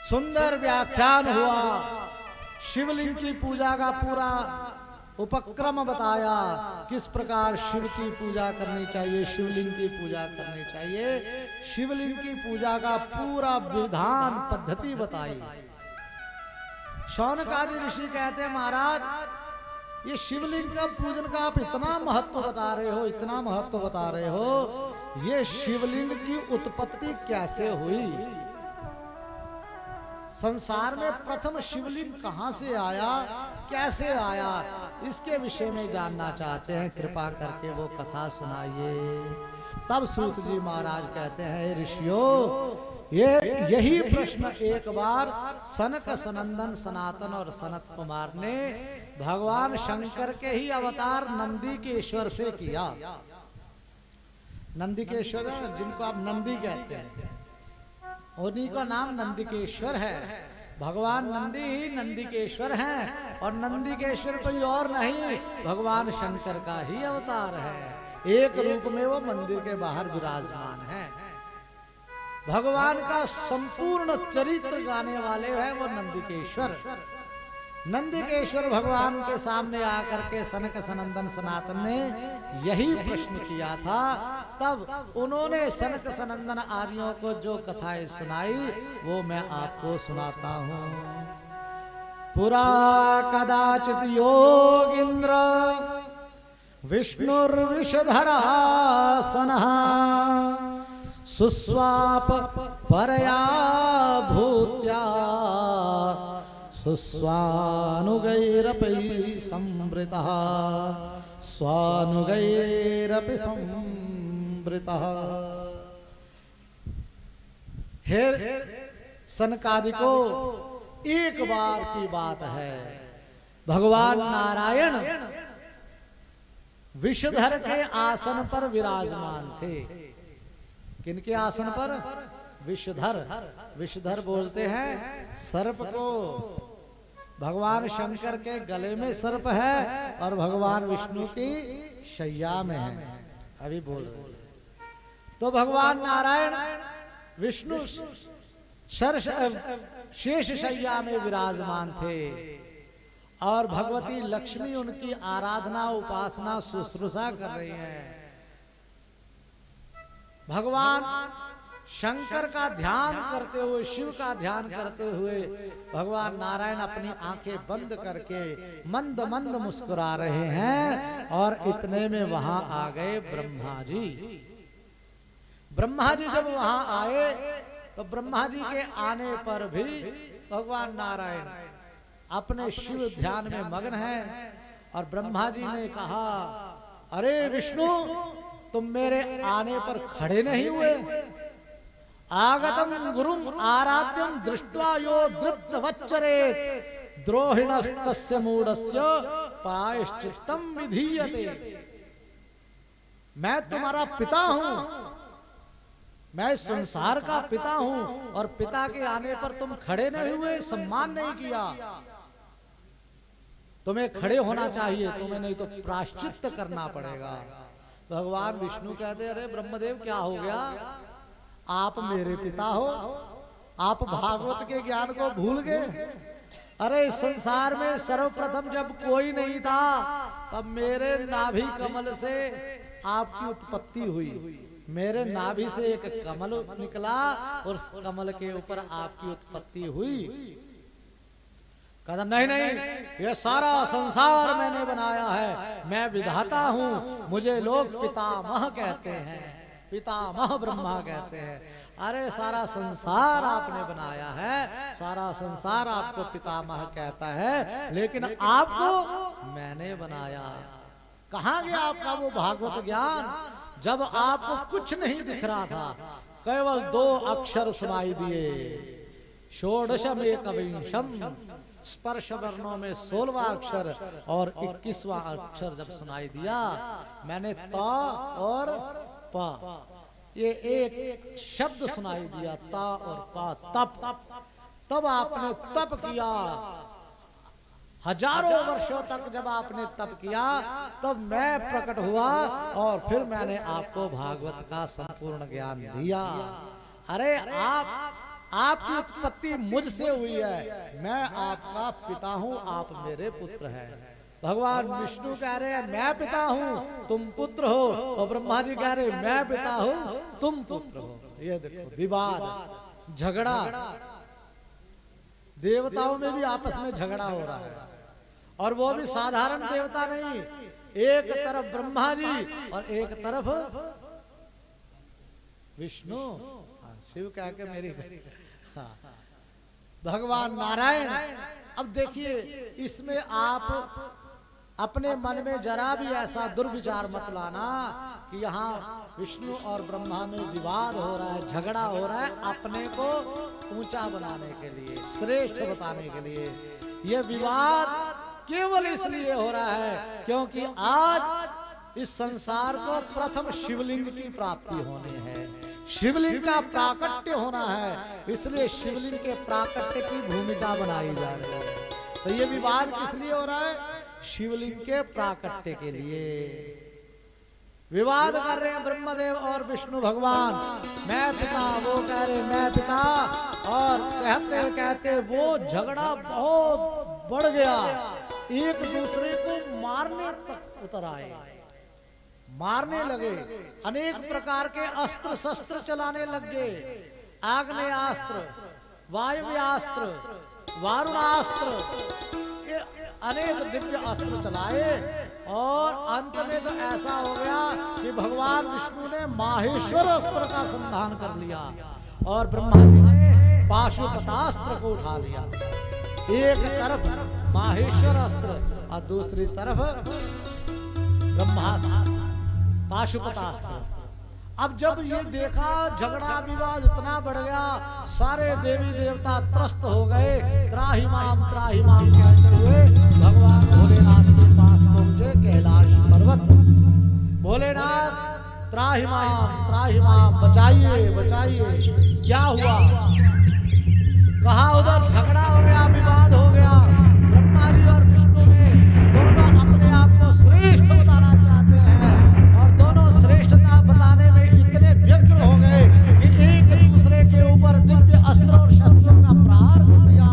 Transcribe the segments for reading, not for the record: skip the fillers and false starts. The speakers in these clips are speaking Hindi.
सुंदर व्याख्यान हुआ, शिवलिंग की पूजा का पूरा उपक्रम बताया, किस प्रकार शिव की पूजा करनी चाहिए, शिवलिंग की पूजा करनी चाहिए, शिवलिंग की पूजा का पूरा विधान पद्धति बताई। शौनक आदि ऋषि कहते हैं महाराज ये शिवलिंग का पूजन का आप इतना महत्व बता रहे हो, इतना महत्व बता रहे हो, ये शिवलिंग की उत्पत्ति कैसे हुई, संसार में प्रथम शिवलिंग कहां से आया, कैसे आया, इसके विषय में जानना चाहते हैं, कृपा करके वो कथा सुनाइए। तब सूत जी महाराज कहते हैं ऋषियों यही प्रश्न एक बार सनक सनंदन सनातन और सनत कुमार ने भगवान शंकर के ही अवतार नंदीकेश्वर से किया। नंदीकेश्वर जिनको आप नंदी कहते हैं, उन्हीं का नाम नंदीकेश्वर है। भगवान नंदी ही नंदीकेश्वर हैं और नंदीकेश्वर कोई और नहीं, भगवान शंकर का ही अवतार है। एक रूप में वो मंदिर के बाहर विराजमान है। भगवान का संपूर्ण चरित्र गाने वाले हैं वो नंदीकेश्वर। नंदीकेश्वर भगवान के सामने आकर के सनक सनंदन सनातन ने यही प्रश्न किया था। तब उन्होंने सनक सनंदन आदियों को जो कथाएं सुनाई वो मैं आपको सुनाता हूँ। पुरा कदाचित योगींद्र विष्णुर्विषधरासनः सुस्वाप परया भूत्या सुस्वानुगैरपि संवृतः स्वानुगैरपि संवृतः। हे सनकादिको एक बार की बात है, भगवान नारायण विषधर के आसन पर विराजमान थे। किनके आसन पर? विषधर। विषधर बोलते हैं सर्प को। भगवान शंकर के गले में सर्प है और भगवान विष्णु की शैया में है। अभी बोल रहे तो भगवान नारायण विष्णु शेष शैया में विराजमान थे और भगवती लक्ष्मी उनकी आराधना उपासना शुश्रूषा कर रही हैं। भगवान शंकर का ध्यान करते हुए, शिव का ध्यान करते हुए भगवान नारायण अपनी आंखें बंद करके मंद मंद मुस्कुरा रहे हैं और इतने में वहां आ गए ब्रह्मा जी। ब्रह्मा जी जब वहां आए तो ब्रह्मा जी के आने पर भी भगवान नारायण अपने शिव ध्यान में मग्न हैं और ब्रह्मा जी ने कहा, अरे विष्णु तुम मेरे आने पर खड़े नहीं हुए? आगतम गुरुम आराध्यम दृष्ट्वा यो दृप्त वच्चरेत द्रोहिणस्तस्य मूढ़स्य प्रायश्चित्तम विधीयते। मैं तुम्हारा पिता हूं, मैं संसार का पिता हूं और पिता के आने पर तुम खड़े नहीं हुए, सम्मान नहीं किया। तुम्हें खड़े होना चाहिए, तुम्हें नहीं तो प्रायश्चित्त करना पड़ेगा। भगवान विष्णु कहते, अरे ब्रह्मदेव क्या हो गया, आप मेरे पिता हो, आप भागवत के ज्ञान को भूल गए? अरे संसार में सर्वप्रथम जब कोई नहीं था तब मेरे नाभि कमल से आपकी उत्पत्ति हुई। मेरे नाभि से एक कमल निकला और उस कमल के ऊपर आपकी उत्पत्ति हुई। कहता नहीं नहीं, ये सारा संसार मैंने बनाया है, मैं विधाता हूं, मुझे लोग पितामह कहते हैं, पितामह ब्रह्मा कहते हैं। अरे सारा संसार आपने बनाया है, सारा संसार आपको पितामह कहता है, लेकिन आपको मैंने बनाया। कहां गया आपका वो भागवत ज्ञान जब आपको कुछ नहीं दिख रहा था, केवल 2 अक्षर सुनाई दिए। षोडशम एकविंशम, स्पर्श वर्णों में 16वां अक्षर और 21वां अक्षर जब सुनाई दिया, मैंने ता और पा, ये एक शब्द सुनाई दिया, ता और पा, तप। तब आपने तप किया, हजारों वर्षों तक जब आपने तप किया तब मैं प्रकट हुआ और फिर मैंने आपको भागवत का संपूर्ण ज्ञान दिया। अरे आपकी उत्पत्ति मुझसे हुई है, मैं आपका पिता हूं, आप मेरे पुत्र हैं। भगवान विष्णु कह रहे हैं मैं पिता हूं, तुम पुत्र हो, और ब्रह्मा जी कह रहे मैं पिता हूं, तुम पुत्र हो। ये देखो विवाद, झगड़ा, देवताओं में भी आपस में झगड़ा हो रहा है, और वो भी साधारण देवता नहीं, एक तरफ ब्रह्मा जी और एक तरफ विष्णु, शिव कह के मेरी भगवान नारायण। अब देखिए इसमें आप अपने मन में जरा भी ऐसा दुर्विचार मत लाना कि यहाँ विष्णु और ब्रह्मा में विवाद हो रहा है, झगड़ा हो रहा है, अपने को ऊंचा बनाने के लिए, श्रेष्ठ बताने के लिए। यह विवाद केवल इसलिए हो रहा है क्योंकि आज इस संसार को प्रथम शिवलिंग की प्राप्ति होनी है, शिवलिंग का प्राकट्य होना है, इसलिए शिवलिंग के प्राकट्य की भूमिका बनाई जा रही है। तो ये विवाद किस लिए हो रहा है? शिवलिंग के प्राकट्य के लिए विवाद कर रहे हैं ब्रह्मदेव और विष्णु भगवान। मैं पिता, वो कह रहे मैं पिता, और कहते कहते वो झगड़ा बहुत बढ़ गया, एक दूसरे को मारने तक उतर आए, मारने लगे, अनेक प्रकार के अस्त्र शस्त्र चलाने लग गए, आग्नेयास्त्र, वायुव्यास्त्र, वारुणास्त्र, अनेक दिव्य अस्त्र चलाए, और अंत में तो ऐसा हो गया कि भगवान विष्णु ने माहेश्वर अस्त्र का संधान कर लिया और ब्रह्मा जी ने पाशुपतास्त्र को उठा लिया। एक तरफ माहेश्वर अस्त्र और दूसरी तरफ ब्रह्मास्त्र, पाशुपतास्त्र। अब जब ये देखा झगड़ा विवाद इतना बढ़ गया, सारे देवी देवता त्रस्त हो गए, त्राहिमाम कहते हुए भगवान भोलेनाथ के पास पहुंचे, कैलाश पर्वत। भोलेनाथ त्राहिमाम बचाइए बचाइए। क्या हुआ? कहा उधर झगड़ा हो गया, विवाद हो गया, ब्रह्मा जी और विष्णु में दोनों अपने आप को श्रेष्ठ बताना चाहते हैं, और दोनों श्रेष्ठता बताने में इतने व्यग्र हो गए कि एक दूसरे के ऊपर दिव्य अस्त्र और शस्त्रों का प्रहार कर दिया।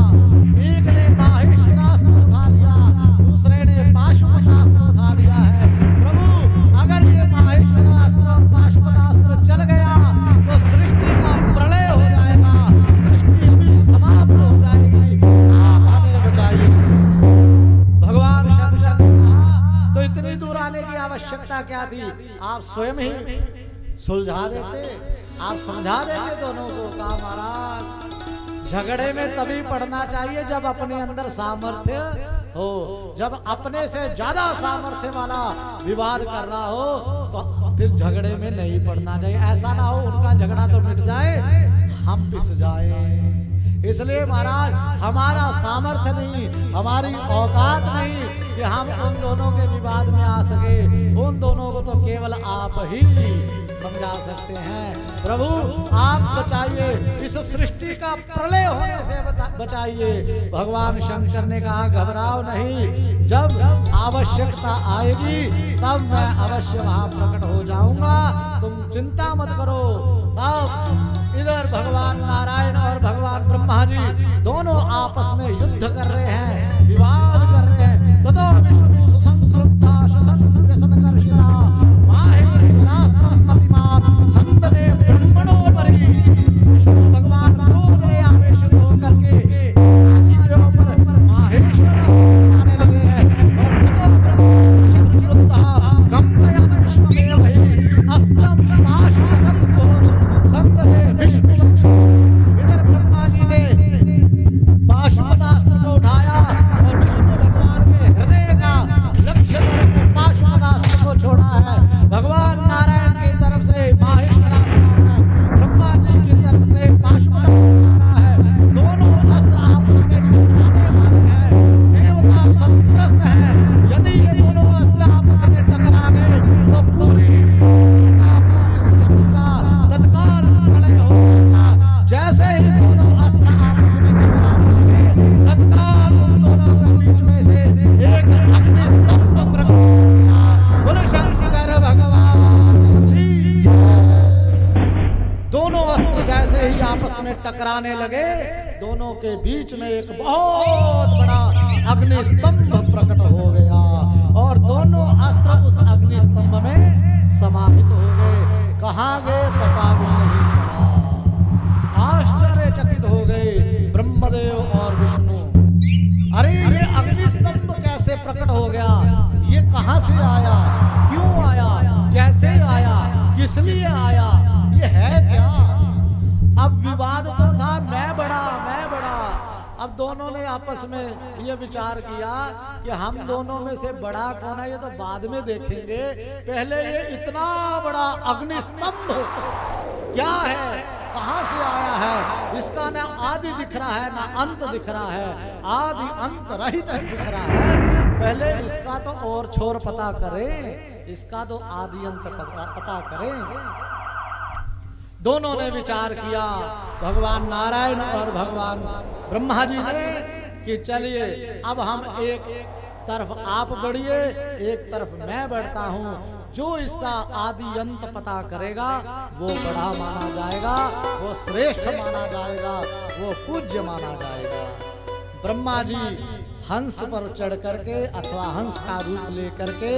एक ने माहेश्वरास्त्र उठा लिया, दूसरे ने पाशुपतास्त्र उठा लिया है। प्रभु अगर ये माहेश्वरास्त्र और पाशुपतास्त्र चल गया तो सृष्टि का प्रलय हो जाएगा, सृष्टि अभी समाप्त हो जाएगी, आप हमें बचाइए। भगवान शंकर ने कहा तो इतनी दूर आने की आवश्यकता क्या थी? आप स्वयं ही सुलझा देते, आप समझा देते दोनों को। कहा महाराज झगड़े में तभी पड़ना चाहिए जब अपने अंदर सामर्थ्य हो, जब अपने से ज्यादा सामर्थ्य वाला विवाद कर रहा हो तो फिर झगड़े में नहीं पड़ना चाहिए। ऐसा ना हो उनका झगड़ा तो मिट जाए, हम पिस जाए। इसलिए महाराज हमारा सामर्थ्य नहीं, हमारी औकात नहीं कि हम उन दोनों के विवाद में आ सके, उन दोनों को तो केवल आप ही समझा सकते हैं। प्रभु आप बचाइए, इस सृष्टि का प्रलय होने से बचाइए। भगवान शंकर ने कहा घबराओ नहीं, जब आवश्यकता आएगी तब मैं अवश्य वहां प्रकट हो जाऊंगा, तुम चिंता मत करो। तब इधर भगवान नारायण और भगवान ब्रह्मा जी दोनों आपस में युद्ध कर रहे हैं, विवाद कर रहे हैं। ततो विष्णु सुसंक्रुद्धा शशं व्यसनकर्षिता माहेश्वरास्त्रं मतिमान संददे ब्रह्मणोपरि। विष्णु भगवान क्रोध में आवेशित होकर के नागी के ऊपर माहेश्वरास्त्र चलाने लगे हैं, और ततो ब्रह्मा संक्रुद्धा कंपयन् विश्वमेवहि अस्त्रं पाशुपतं घोरं संददे विष्णु। इधर ब्रह्मा जी ने पाशुपतास्त्र को उठाया टकराने लगे, दोनों के बीच में एक बहुत बड़ा अग्नि स्तंभ प्रकट हो गया और दोनों अस्त्र उस अग्नि स्तंभ में समाहित हो गए। कहाँ गए पता भी नहीं चला। आश्चर्यचकित हो गए ब्रह्मदेव और विष्णु। अरे ये अग्नि स्तंभ कैसे प्रकट हो गया? ये कहां से आया, क्यों आया, कैसे आया, किस लिए आया, ये है क्या? अब विवाद तो था मैं बड़ा मैं बड़ा। अब दोनों ने आपस में ये विचार किया कि हम दोनों में से बड़ा कौन है ये तो बाद में देखेंगे, पहले ये इतना बड़ा अग्नि स्तंभ क्या है, कहां से आया है? इसका ना आदि दिख रहा है ना अंत दिख रहा है, आदि अंत रहित दिख रहा है। पहले इसका तो और छोर पता करें, इसका तो आदि अंत पता करें। दोनों ने विचार किया, भगवान नारायण और भगवान ब्रह्मा जी ने, कि चलिए अब हम एक तरफ आप बढ़िए, एक तरफ मैं बढ़ता हूं। जो इसका आदि अंत पता करेगा वो बड़ा माना जाएगा, वो श्रेष्ठ माना जाएगा, वो पूज्य माना जाएगा। ब्रह्मा जी हंस पर चढ़ करके अथवा हंस का रूप लेकर के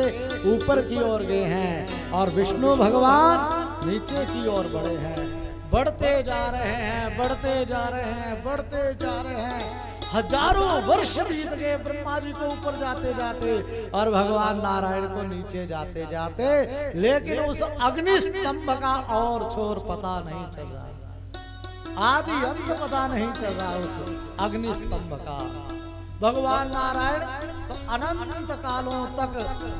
ऊपर की ओर गए हैं और विष्णु भगवान नीचे की ओर बढ़े हैं। बढ़ते जा रहे हैं, बढ़ते जा रहे हैं, बढ़ते जा रहे हैं। हजारों वर्ष बीत गए ब्रह्मा जी को ऊपर जाते जाते और भगवान नारायण को नीचे जाते जाते, लेकिन उस अग्नि स्तंभ का और छोर पता नहीं चल रहा है, आदि अंत पता नहीं चल रहा उस अग्नि स्तंभ का। भगवान नारायण तो अनंत कालों तक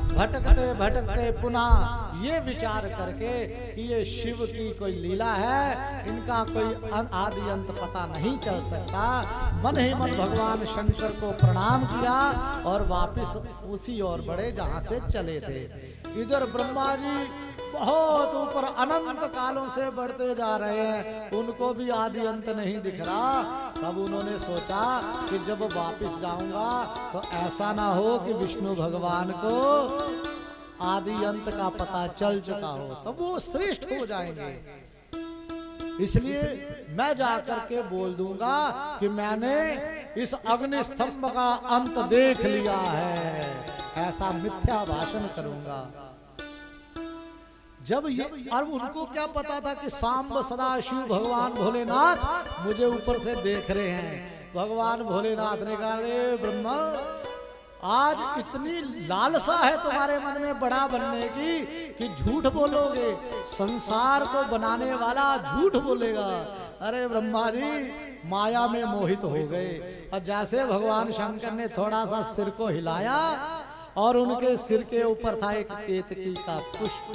भटकते भटकते पुनः ये विचार करके कि ये शिव की कोई लीला है, इनका कोई आदि अंत पता नहीं चल सकता, मन ही मन भगवान शंकर को प्रणाम किया और वापस उसी ओर बढ़े जहां से चले थे। इधर ब्रह्मा जी बहुत ऊपर अनंत कालों से बढ़ते जा रहे हैं, उनको भी आदि अंत नहीं दिख रहा। तब उन्होंने सोचा कि जब वापस जाऊंगा तो ऐसा ना हो कि विष्णु भगवान को आदि अंत का पता चल चुका हो, तब वो श्रेष्ठ हो जाएंगे। इसलिए मैं जाकर के बोल दूंगा कि मैंने इस अग्नि स्तंभ का अंत देख लिया है, ऐसा मिथ्या भाषण करूंगा। जब ये, और उनको क्या पता था कि सांब सदा शिव भगवान भोलेनाथ मुझे ऊपर से देख रहे हैं। भगवान भोलेनाथ ने कहा, रे ब्रह्मा, आज इतनी लालसा है तुम्हारे मन में बड़ा बनने की कि झूठ बोलोगे, संसार को बनाने वाला झूठ बोलेगा। अरे ब्रह्मा जी माया में मोहित हो गए और जैसे भगवान शंकर ने थोड़ा सा सिर को हिलाया और उनके सिर के ऊपर था एक केतकी का पुष्प,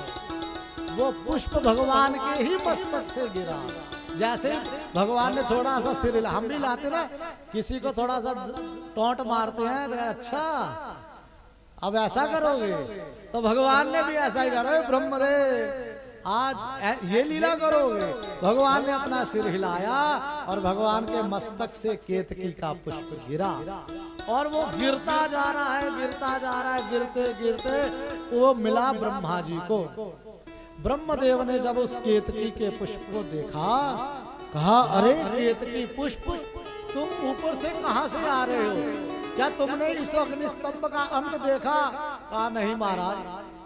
वो पुष्प भगवान के ही मस्तक से गिरा। जैसे भगवान ने थोड़ा सा सिर हिला, हम भी लाते ना, किसी को थोड़ा सा टोंट मारते हैं तो अच्छा अब ऐसा करोगे, तो भगवान ने भी ऐसा ही करा, ब्रह्मदेव आज ये लीला करोगे। भगवान ने अपना सिर हिलाया और भगवान के मस्तक से केतकी का पुष्प गिरा और वो गिरता जा रहा है, गिरता जा रहा है, गिरते गिरते वो मिला ब्रह्मा जी को। ब्रह्मदेव ने जब उस केतकी के पुष्प को देखा, कहा, अरे केतकी पुष्प, तुम ऊपर से कहां से आ रहे हो? क्या तुमने इस अग्नि स्तंभ का अंत देखा? कहा, नहीं महाराज,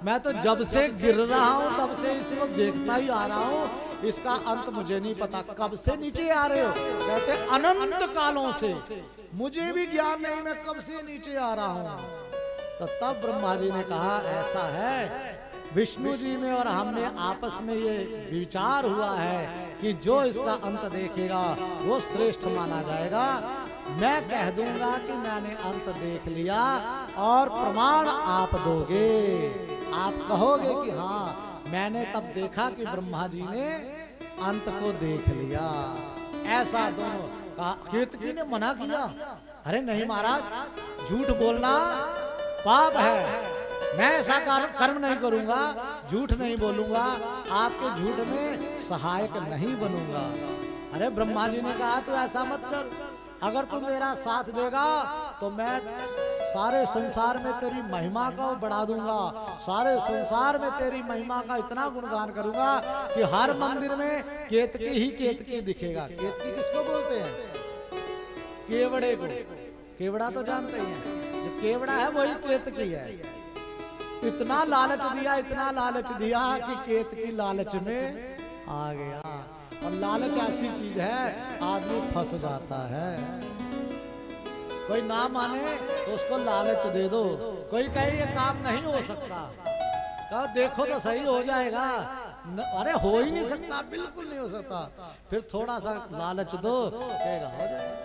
मैं तो जब से गिर रहा हूं तब से इसको देखता ही आ रहा हूं, इसका अंत मुझे नहीं पता। कब से नीचे आ रहे हो? कहते अनंत कालों से, मुझे भी ज्ञान नहीं, मैं कब से नीचे आ रहा हूं। तो तब ब्रह्मा जी ने कहा, ऐसा है, विष्णु जी में और हम में आपस में ये विचार हुआ है कि जो इसका अंत देखेगा वो श्रेष्ठ माना जाएगा। मैं कह दूंगा कि मैंने अंत देख लिया और प्रमाण आप दोगे, आप कहोगे कि हाँ मैंने तब देखा कि ब्रह्मा जी ने अंत को देख लिया। ऐसा दोनों केतकी ने मना किया, अरे नहीं महाराज, झूठ बोलना पाप है, मैं ऐसा कर्म नहीं करूंगा, झूठ नहीं बोलूंगा, आपके झूठ में सहायक नहीं बनूंगा। अरे ब्रह्मा जी ने कहा, तू ऐसा मत कर, अगर तू मेरा साथ देगा तो मैं सारे संसार में तेरी महिमा को बढ़ा दूंगा, सारे संसार में तेरी महिमा का इतना गुणगान करूंगा कि हर मंदिर में केतकी ही केतकी दिखेगा। केतकी किसको बोलते हैं? केवड़े को। केवड़ा तो जानते ही हैं, जो केवड़ा है वही केतकी है। इतना लालच दिया, इतना लालच दिया कि केतकी लालच में आ गया। और लालच ऐसी चीज है आदमी फंस जाता है। कोई ना माने तो उसको लालच दे दो। कोई कहे ये काम नहीं हो सकता, कहो देखो तो सही हो जाएगा। अरे हो ही नहीं सकता, बिल्कुल नहीं हो सकता। फिर थोड़ा सा लालच दो, कहेगा हो जाएगा।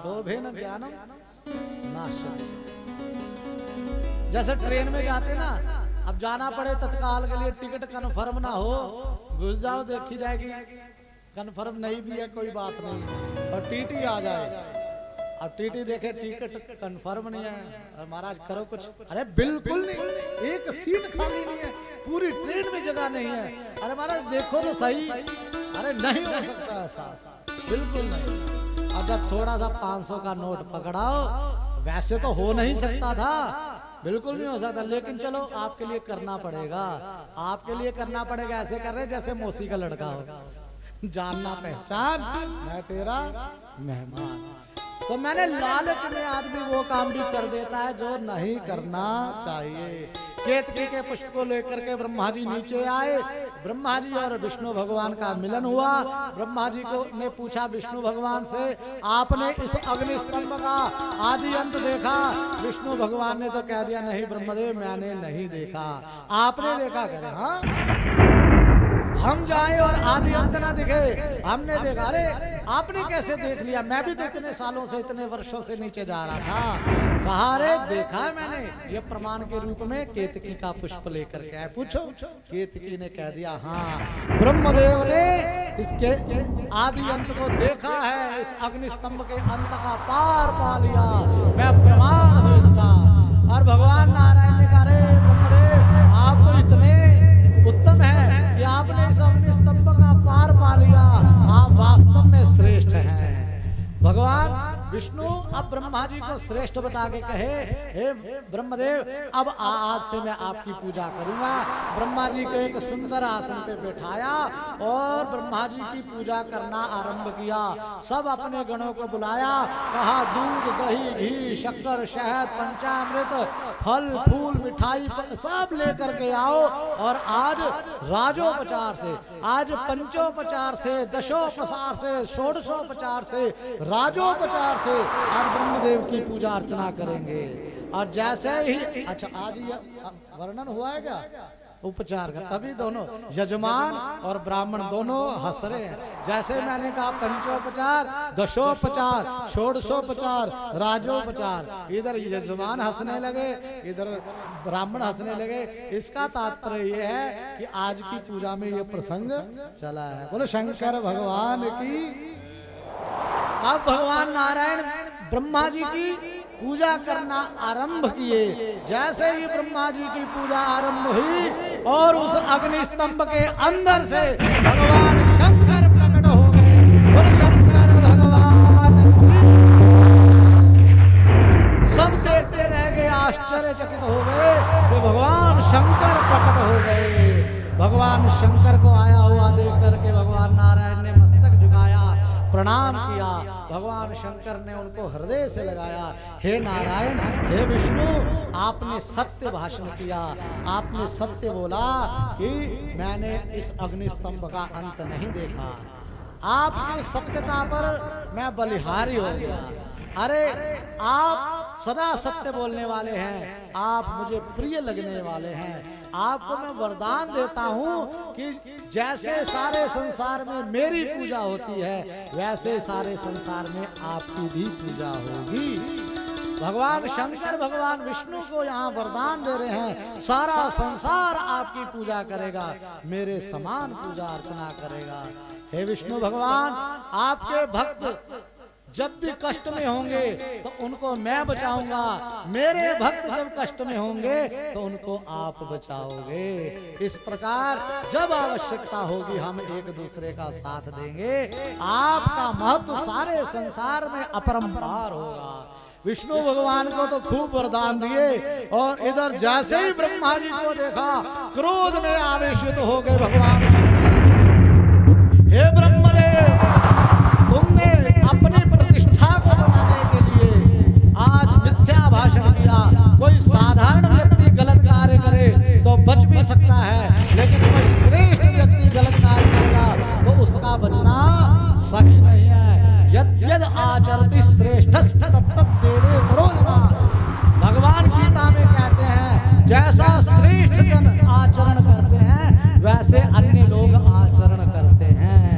लोभेन ज्ञानम नाशयति। जैसे ट्रेन में जाते ना, अब जाना पड़े तत्काल के लिए, टिकट कंफर्म ना हो, घुस जाओ, देखी जाएगी कंफर्म नहीं भी है, कोई बात नहीं। और टीटी आ जाए, अब टीटी देखे टिकट कंफर्म नहीं है, महाराज करो कुछ। अरे बिल्कुल नहीं, एक सीट खाली नहीं है, पूरी ट्रेन में जगह नहीं है। अरे महाराज देखो तो सही। अरे नहीं हो सकता ऐसा, बिल्कुल नहीं। अब जब थोड़ा सा 500 का नोट पकड़ाओ, वैसे तो हो नहीं सकता था, बिल्कुल नहीं हो सकता, लेकिन चलो आपके लिए करना पड़ेगा, आपके लिए करना पड़ेगा। ऐसे कर रहे जैसे मौसी का लड़का हो, जानना पहचान, मैं तेरा मेहमान। तो मैंने लालच में आदमी वो काम भी कर देता है जो नहीं करना चाहिए। केतकी के पुष्प को लेकर के ब्रह्मा जी नीचे आए। ब्रह्मा जी और विष्णु भगवान का मिलन हुआ। ब्रह्मा जी को ने पूछा विष्णु भगवान से, आपने इस अग्नि स्तंभ का आदि अंत देखा? विष्णु भगवान ने तो कह दिया, नहीं ब्रह्मदेव मैंने नहीं देखा। आपने देखा? कह रहे हाँ, हम जाए और आदि अंत ना दिखे, हमने देखा। अरे आपने कैसे देख लिया? मैं भी तो इतने सालों से, इतने वर्षों से नीचे जा रहा था। कहा अरे देखा है मैंने, ये प्रमाण के रूप में केतकी का पुष्प लेकर के आए। पूछो। केतकी ने कह दिया हाँ, ब्रह्मदेव ने इसके आदि अंत को देखा है, इस अग्नि स्तंभ के अंत का पार पा लिया, मैं प्रमाण हूं इसका। और भगवान नारायण ने कहा, अरे ब्रह्मदेव आप तो इतने उत्तम है कि आपने इस अग्नि स्तंभ का पार पा लिया, आप वास्तव में श्रेष्ठ हैं। भगवान विष्णु अब ब्रह्मा जी को श्रेष्ठ बता के कहे, हे ब्रह्मदेव अब आज से मैं आपकी पूजा करूंगा। ब्रह्मा जी को एक सुंदर आसन पे बैठाया और ब्रह्मा जी की पूजा करना आरंभ किया। सब अपने गणों को बुलाया, कहा दूध दही घी शक्कर शहद पंचामृत फल फूल मिठाई सब लेकर के आओ। और आज राजोपचार से, आज पंचोपचार से, दशोपचार से, षोडशोपचार से, राजोपचार से आज ब्रह्मदेव की पूजा अर्चना करेंगे। और जैसे ही, अच्छा आज ये वर्णन हुआ है क्या उपचार का? तभी दोनों यजमान और ब्राह्मण दोनों हंस रहे हैं। जैसे मैंने कहा पंचोपचार, दशोपचार, षोडशोपचार, राजोपचार, इधर यजमान हंसने लगे, इधर ब्राह्मण हंसने लगे। इसका तात्पर्य यह है कि आज की पूजा में यह प्रसंग चला है। बोलो शंकर भगवान की। अब भगवान नारायण ब्रह्मा जी की पूजा करना आरंभ किए। जैसे ही ब्रह्मा जी की पूजा आरंभ हुई और उस अग्नि स्तंभ के अंदर से भगवान शंकर प्रकट हो गए। बोले शंकर भगवान की। सब देखते रह गए, आश्चर्यचकित हो गए कि भगवान शंकर प्रकट हो गए। भगवान शंकर को आया हुआ देख करके भगवान नारायण ने मस्तक झुकाया, प्रणाम किया। भगवान शंकर ने उनको हृदय से लगाया, हे नारायण, हे विष्णु, आपने सत्य भाषण किया, आपने सत्य बोला कि मैंने इस अग्नि स्तंभ का अंत नहीं देखा। आपकी सत्यता पर मैं बलिहारी हो गया। अरे आप सदा सत्य बोलने वाले हैं, आप मुझे प्रिय लगने वाले हैं। आपको मैं वरदान देता हूं कि जैसे सारे संसार में मेरी पूजा होती है, वैसे सारे संसार में आपकी भी पूजा होगी। भगवान शंकर भगवान विष्णु को यहाँ वरदान दे रहे हैं, सारा संसार आपकी पूजा करेगा, मेरे समान पूजा अर्चना करेगा। हे विष्णु भगवान, आपके भक्त जब भी कष्ट में होंगे तो उनको मैं बचाऊंगा, मेरे भक्त जब कष्ट में होंगे तो उनको आप बचाओगे। इस प्रकार जब आवश्यकता होगी हम एक दूसरे का साथ देंगे। आपका महत्व सारे संसार में अपरंपार होगा। विष्णु भगवान को तो खूब वरदान दिए और इधर जैसे ही ब्रह्मा जी को देखा क्रोध में आवेशित हो गए भगवान शंकर। हे ब्रह्मदेव, तुमने अपनी प्रतिष्ठा को बनाने के लिए आज मिथ्या भाषण किया। कोई साधारण व्यक्ति गलत कार्य करे तो बच भी सकता है, लेकिन कोई श्रेष्ठ व्यक्ति गलत कार्य करेगा तो उसका बचना सही नहीं है। यद्यद आचरति श्रेष्ठस् तत्तद्देवे विरोधना। भगवान गीता में कहते हैं जैसा श्रेष्ठ जन आचरण करते हैं वैसे अन्य लोग आचरण करते हैं।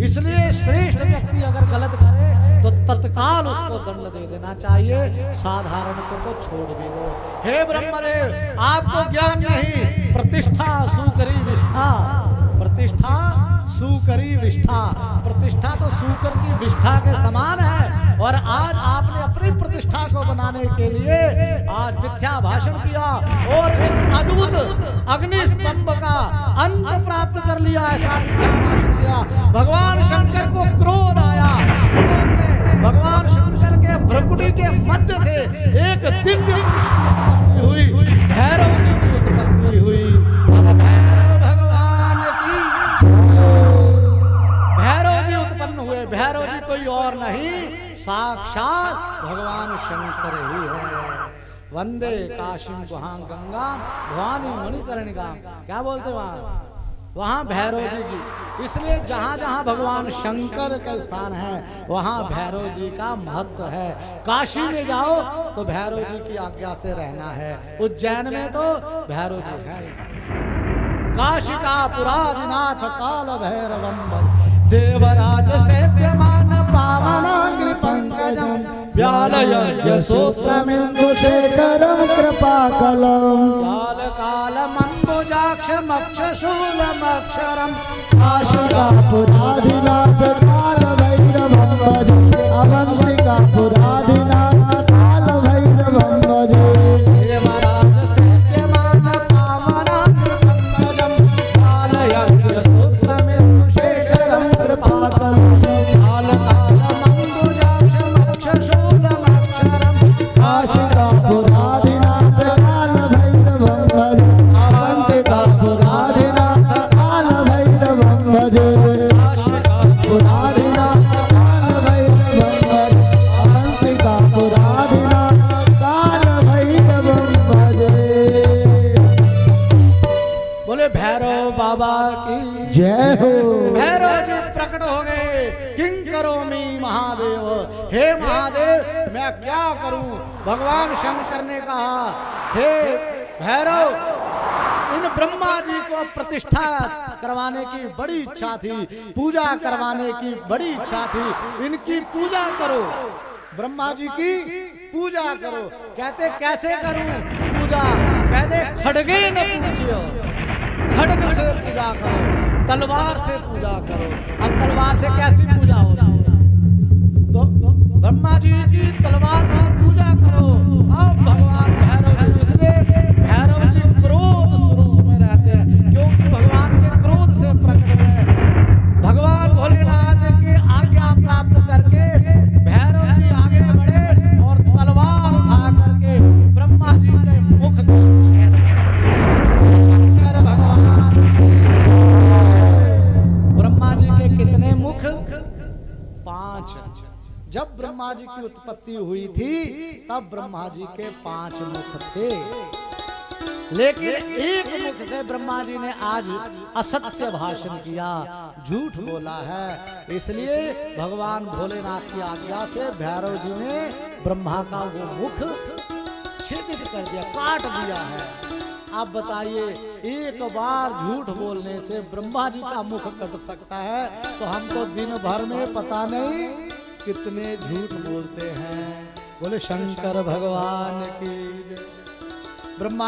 इसलिए श्रेष्ठ व्यक्ति अगर गलत करे तो तत्काल उसको दंड दे देना चाहिए, साधारण को तो छोड़ भी दो। हे ब्रह्मदेव, आपको ज्ञान नहीं, प्रतिष्ठा सुकरी विष्ठा, प्रतिष्ठा सुकरी विष्ठा, प्रतिष्ठा तो सुकर की विष्ठा के समान है। और आज आपने अपनी प्रतिष्ठा को बनाने के लिए आज मिथ्या भाषण किया और इस अद्भुत अग्नि स्तंभ का अंत प्राप्त कर लिया। ऐसा मिथ्या भाषण किया, भगवान शंकर को क्रोध आया। क्रोध में भगवान शंकर के भ्रकुटी के मध्य से एक दिव्य उत्पत्ति हुई, भैरव जी की उत्पत्ति हुई। भैरव भगवान की, भैरव जी उत्पन्न हुए। भैरव जी कोई और नहीं, साक्षात भगवान शंकर ही है। वंदे काशीम गुहां गंगा भवानी मणिकर्णिका। क्या बोलते वहां भैरव जी की। इसलिए जहां जहां भगवान शंकर का स्थान है वहां भैरव जी का महत्व है। काशी में जाओ तो भैरव जी की आज्ञा से रहना है। उज्जैन में तो भैरव जी है। काशी का पुरादिनाथ काल भैरवम देवराज सेव्यमान पावनाग्नि पंकजम व्यालयज्ञ सूत्रमिन्दु शेखरम कृपाकलम काल कालमम्बुजाक्षमक्षशूलमक्षरम काशिका पुराधिनाथ काल भैरवं भजे अवंतिका पुराधिनाथ काल भैरवं भजे देवराज सेव्यमान पावनाग्नि पंकजम व्यालयज्ञ सूत्रमिन्दु शेखरम कृपाकलम काल कालमम्बुजाक्षमक्षशूलमक्षरम काशिका पुराधिनाथ काल भैरवं भजे अवंतिका पुराधिनाथ काल भैरवं भजे काशिका पुराधिनाथ काल भैरवं भजे अवंतिका पुराधिनाथ काल भैरवं भजे। बोले भैरव बाबा की जय हो। भैरव जी प्रकट हो गए। किंग करोमि महादेव, हे महादेव मैं क्या करूं। भगवान शंकर ने कहा हे भैरव, इन ब्रह्मा जी को प्रतिष्ठा करवाने की बड़ी इच्छा थी, पूजा करवाने की बड़ी इच्छा थी, इनकी पूजा करो। ब्रह्मा जी की पूजा करो। कहते कैसे करूं पूजा। कहते खड़गे न पूजियो, खड्ग से पूजा करो, तलवार से पूजा करो। अब तलवार से कैसी पूजा होती है। तो ब्रह्मा जी की तलवार से पूजा करो। अब भगवान भैरव जी, इसलिए भैरव जी क्रोध स्वरूप में रहते हैं क्योंकि भगवान के क्रोध से प्रकट हुए। भगवान भोलेनाथ की आज्ञा प्राप्त करके भैरव जी आगे बढ़े और तलवार उठा करके ब्रह्मा जी के मुख का छेदन कर दिया। शंकर भगवान ब्रह्मा जी के कितने मुख? 5। जब ब्रह्मा जी की उत्पत्ति हुई थी तब ब्रह्मा जी के 5 मुख थे, लेकिन एक मुख से ब्रह्मा जी ने आज असत्य भाषण किया, झूठ बोला है। इसलिए भगवान भोलेनाथ की आज्ञा से भैरव जी ने ब्रह्मा का वो मुख छेदित कर दिया, काट दिया है। आप बताइए, एक बार झूठ बोलने से ब्रह्मा जी का मुख कट सकता है तो हम तो दिन भर में पता नहीं कितने झूठ बोलते हैं। बोले शंकर भगवान की। ब्रह्मा